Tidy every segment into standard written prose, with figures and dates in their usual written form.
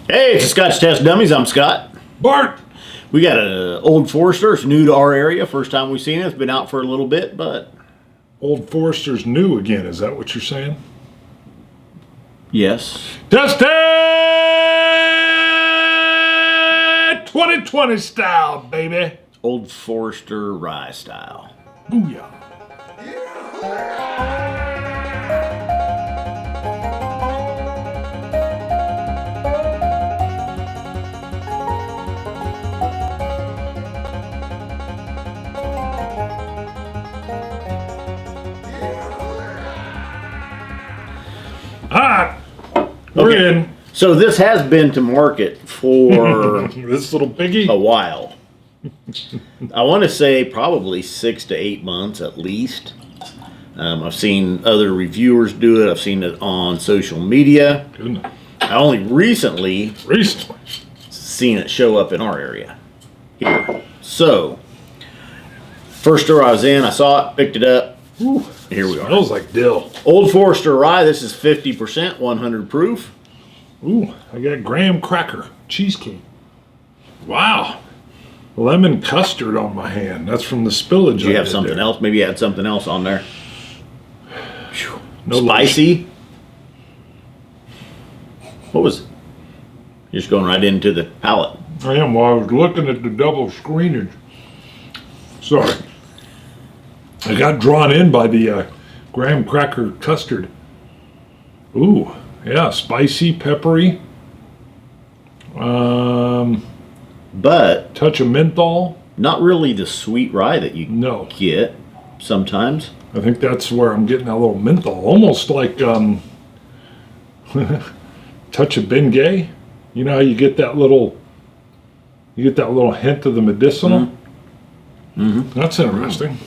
Hey, it's the Scotch Test Dummies. I'm Scott. Bart! We got an Old Forester. It's new to our area. First time we've seen it. It's been out for a little bit, but... Old Forester's new again, is that what you're saying? Yes. Test it! 2020 style, baby! Old Forester rye style. Booyah. Alright, we're in. So this has been to market for This little piggy. a while. I want to say probably 6 to 8 months at least. I've seen other reviewers do it. I've seen it on social media. Goodness. I only recently seen it show up in our area here. So, first store I was in, I saw it, picked it up. Ooh, Here we are. smells like dill. Old Forester rye. This is 50%, 100 proof. Ooh, I got graham cracker cheesecake. Wow. Lemon custard on my hand. That's from the spillage. Do you have something else? Maybe you had something else on there. No Spicy. What was it? You're just going right into the palate. I am. While I was looking at the double screenage. Sorry. I got drawn in by the graham cracker custard. Ooh, yeah, spicy, peppery. But Touch of menthol. not really the sweet rye that you No, get sometimes. I think that's where I'm getting that little menthol, almost like touch of Bengay. You know how you get that little hint of the medicinal. Mm-hmm. That's interesting.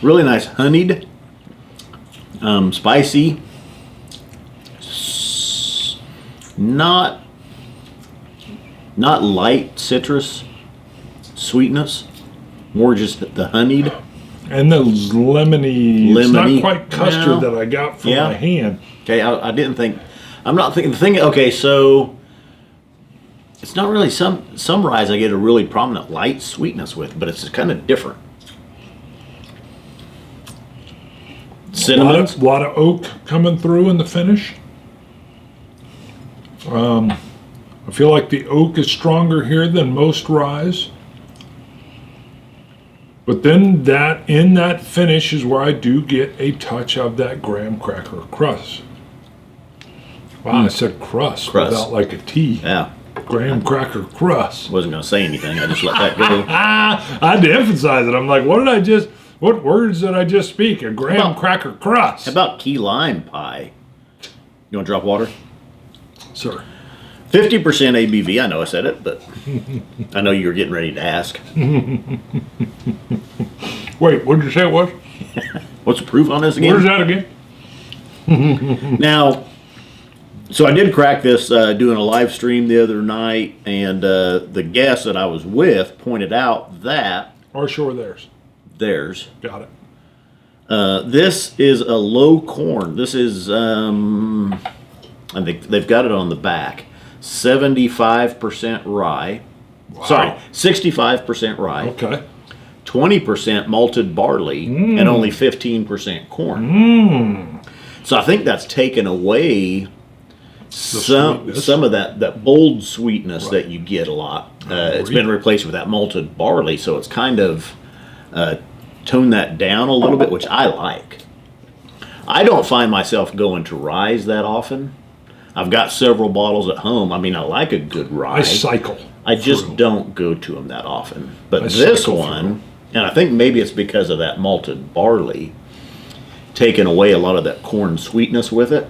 Really nice honeyed, spicy, not light citrus sweetness, more just the honeyed. And the lemony, it's not quite custard no. that I got from Yeah. my hand. Okay, I didn't think. I'm not thinking the thing. Okay, so it's not really some ryes I get a really prominent light sweetness with, but it's kind of different. Cinnamon. A lot of oak coming through in the finish. I feel like the oak is stronger here than most ryes. But then in that finish is where I do get a touch of that graham cracker crust. Wow, I said crust without like a T. Yeah, Graham cracker crust. wasn't gonna say anything. I just let that go. I had to emphasize it. I'm like, what words did I just speak? A graham cracker crust. How about key lime pie? You want to drop water? Sir. 50% ABV. I know I said it, but I know you were getting ready to ask. Wait, what did you say it was? What's the proof on this again? Where's that again? Now, so I did crack this doing a live stream the other night, and the guest that I was with pointed out that Our shore theirs. theirs. Got it. This is a low corn. This is, I think they've got it on the back. 75% rye. Wow. Sorry, 65% rye. Okay. 20% malted barley, and only 15% corn. So I think that's taken away some of that bold sweetness that you get a lot. It's been replaced with that malted barley, so it's kind of toned that down a little bit, which I like. I don't find myself going to ryes that often. I've got several bottles at home. I mean, I like a good rye. I cycle. I just don't go to them that often. But this one, and I think maybe it's because of that malted barley, taking away a lot of that corn sweetness with it.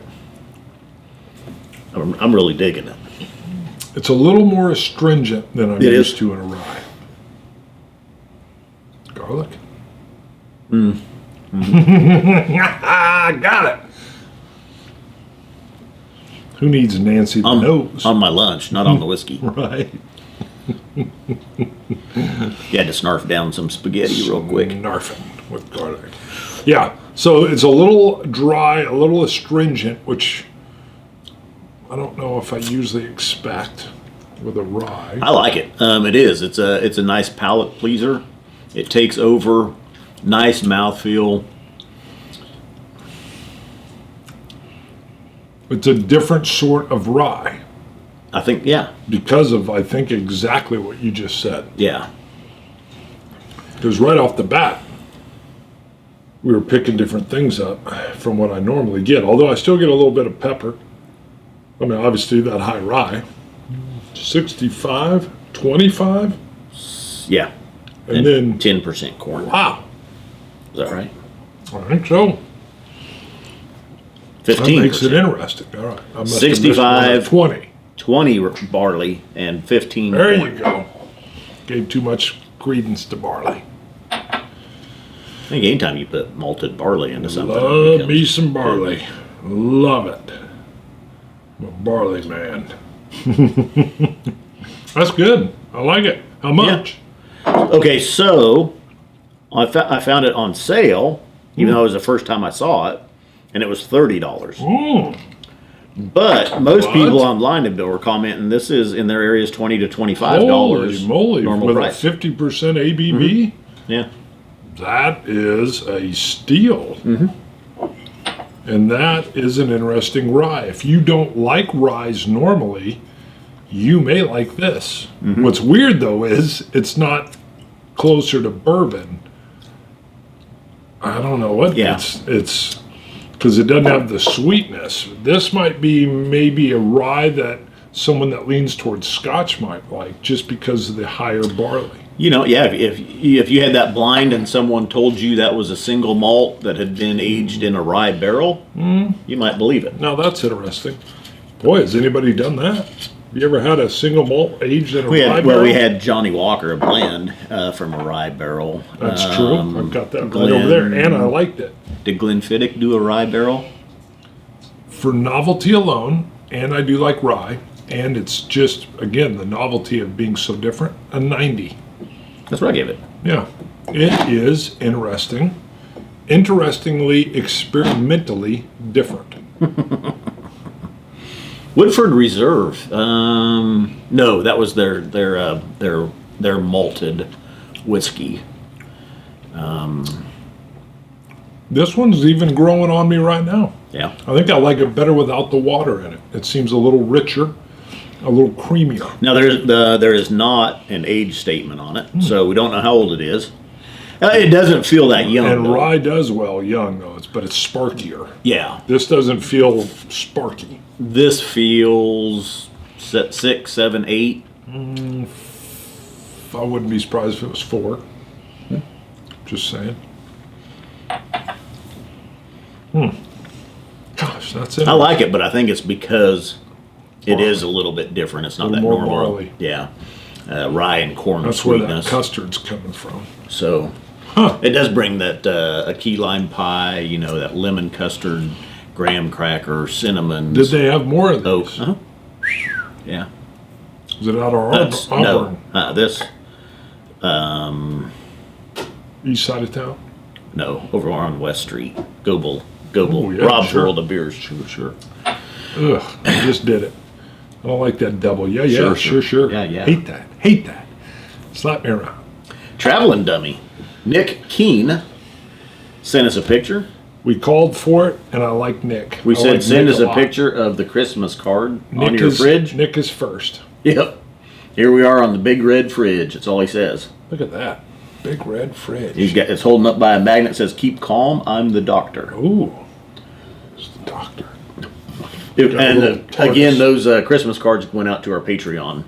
I'm really digging it. It's a little more astringent than I'm used to in a rye. Garlic? Got it. Who needs Nancy the nose? On my lunch, not on the whiskey. Right. You had to snarf down some spaghetti real quick. Narfing with garlic. Yeah, so it's a little dry, a little astringent, which I don't know if I usually expect with a rye. I like it. It is. It's a nice palate pleaser. It takes over. Nice mouthfeel. It's a different sort of rye I think, yeah. because of, I think, exactly what you just said. Yeah. Because right off the bat, we were picking different things up from what I normally get. Although I still get a little bit of pepper. I mean, obviously that high rye. 65, 25, Yeah. and then 10% corn. wow, Is that right? I think so. 15%. That makes it interesting. All right, I must have missed 65. one at 20. 20 barley and 15 There corn. you go. Gave too much credence to barley. I think anytime you put malted barley into something, it Love becomes- me some barley. Love it. I'm a barley man. That's good. I like it. How much? Okay, so I found it on sale, even though it was the first time I saw it, and it was $30. Mm. But most What? people online were commenting this is in their areas $20 to $25 Holy moly. normal With price. a 50% ABV? Yeah, That is a steal. Mm-hmm. And that is an interesting rye. If you don't like ryes normally, you may like this. Mm-hmm. What's weird though is it's not closer to bourbon. I don't know what Yeah. it's because it doesn't have the sweetness. This might be maybe a rye that someone that leans towards Scotch might like, just because of the higher barley. you know, yeah. If you had that blind and someone told you that was a single malt that had been aged in a rye barrel, you might believe it. Now that's interesting. Boy, has anybody done that? Have you ever had a single malt aged in a rye barrel? We had Johnny Walker, a blend from a rye barrel. That's true. I've got that right Glen- over there, and I liked it. Did Glenfiddich do a rye barrel? For novelty alone, and I do like rye, and it's just, again, the novelty of being so different, a 90. That's what I gave it. Yeah, it is interesting. Interestingly, experimentally different. Woodford Reserve. No, that was their malted whiskey. This one's even growing on me right now. Yeah. I think I like it better without the water in it. It seems a little richer, a little creamier. Now there is not an age statement on it, so we don't know how old it is. It doesn't feel that young. And though. rye does well young though, but it's sparkier. Yeah. This doesn't feel sparky. This feels 6, 7, 8. I wouldn't be surprised if it was 4. Just saying. Gosh, that's it. I like it, but I think it's because it is a little bit different. It's not that little more normal. barley. Yeah. Rye and corn That's where that sweetness. custard's coming from. So Huh. it does bring that a key lime pie, you know, that lemon custard, graham cracker, cinnamon. Did they have more of oak? these? Uh-huh. Yeah. Is it out of That's, Auburn? no. This. East side of town? No, over on West Street. Goble. Oh, yeah, Rob's sure. World of Beers. Sure. Ugh, I just did it. I don't like that double. Yeah, sure. Yeah. Hate that. Slap me around. Traveling dummy. Nick Keene sent us a picture. We called for it, and I like Nick. We I said like send Nick us a lot. picture of the Christmas card Nick on your is, fridge. Nick is first. Yep. Here we are on the big red fridge. That's all he says. Look at that. Big red fridge. It's holding up by a magnet that says "Keep calm. I'm the doctor." Ooh. It's the doctor. And a little TARDIS. again, those Christmas cards went out to our Patreon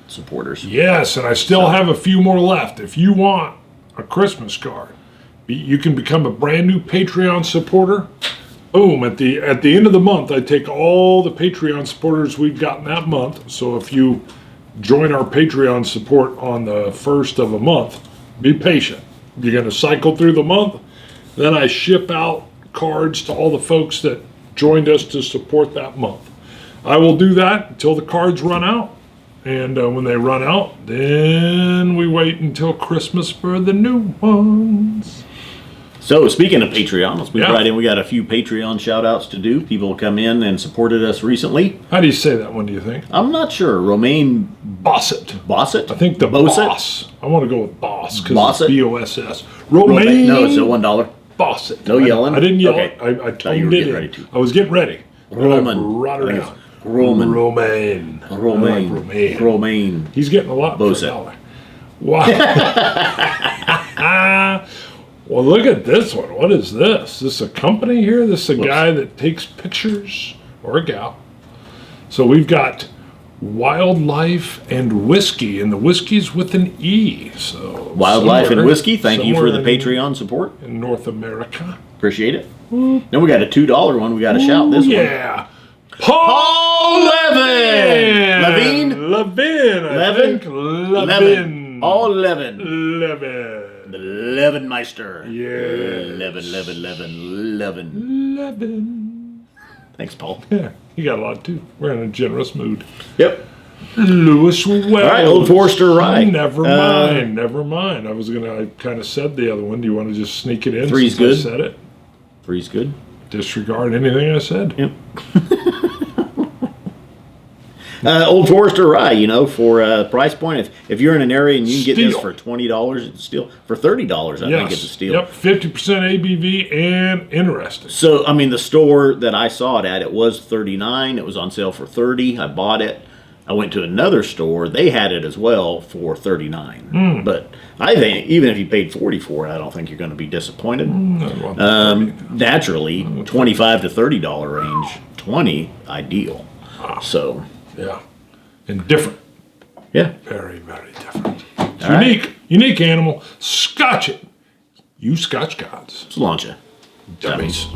supporters. Yes, and I still have a few more left. If you want a Christmas card, you can become a brand new Patreon supporter. Boom, at the end of the month, I take all the Patreon supporters we've gotten that month. So if you join our Patreon support on the first of a month, be patient. You're going to cycle through the month. Then I ship out cards to all the folks that joined us to support that month. I will do that until the cards run out. And when they run out, then we wait until Christmas for the new ones. So speaking of Patreon, let's move Yeah. right in. We got a few Patreon shout outs to do. People come in and supported us recently. How do you say that one, do you think? I'm not sure. Romaine Bossett. Bossett? I think the Bossett? boss. I want to go with boss because Bossett? it's B-O-S-S. Romaine. No, it's a $1. Bossett. No yelling? I didn't yell. Okay. I Thought you toned were it getting in. ready to. I was getting ready. Roman. I brought her I think down. it's Roman. Romaine. I like Romaine. Romaine. Romaine. He's getting a lot for Bossett. $1. Wow. Well, look at this one. What is this? Is this a company here? This is a guy that takes pictures, or a gal. So we've got wildlife and whiskey, and the whiskey's with an E. So Wildlife and somewhere- Whiskey. Thank you for the somewhere Patreon support. in North America. Appreciate it. Then we got a $2 one. We got to shout this one. Yeah. Paul Levin! Levine? Levin. I Levin? think. Levin. All Levin. Levin. The Levinmeister. Yeah. Levin. Levin. Thanks, Paul. Yeah, he got a lot too. We're in a generous mood. Yep. Lewis Wells. All right, Old Forester Rye. Never mind. Never mind. I kind of said the other one. Do you want to just sneak it in? Three's since good. I said it. Three's good. Disregard anything I said. Yep. Old Forester Rye, you know, for price point. If you're in an area and you can get this Steal. for $20, it's a steal. For $30, I think it's a steal. Yep. 50% ABV and interesting. So, I mean, the store that I saw it at, it was $39. It was on sale for $30. I bought it. I went to another store. They had it as well for $39. But I think even if you paid $40 for it, I don't think you're going to be disappointed. Naturally, $25 to $30 range. $20 ideal. So, Yeah. And different. yeah. Very, very different. right. Unique animal. Scotch It. You Scotch gods. Let's launch it. Dummies.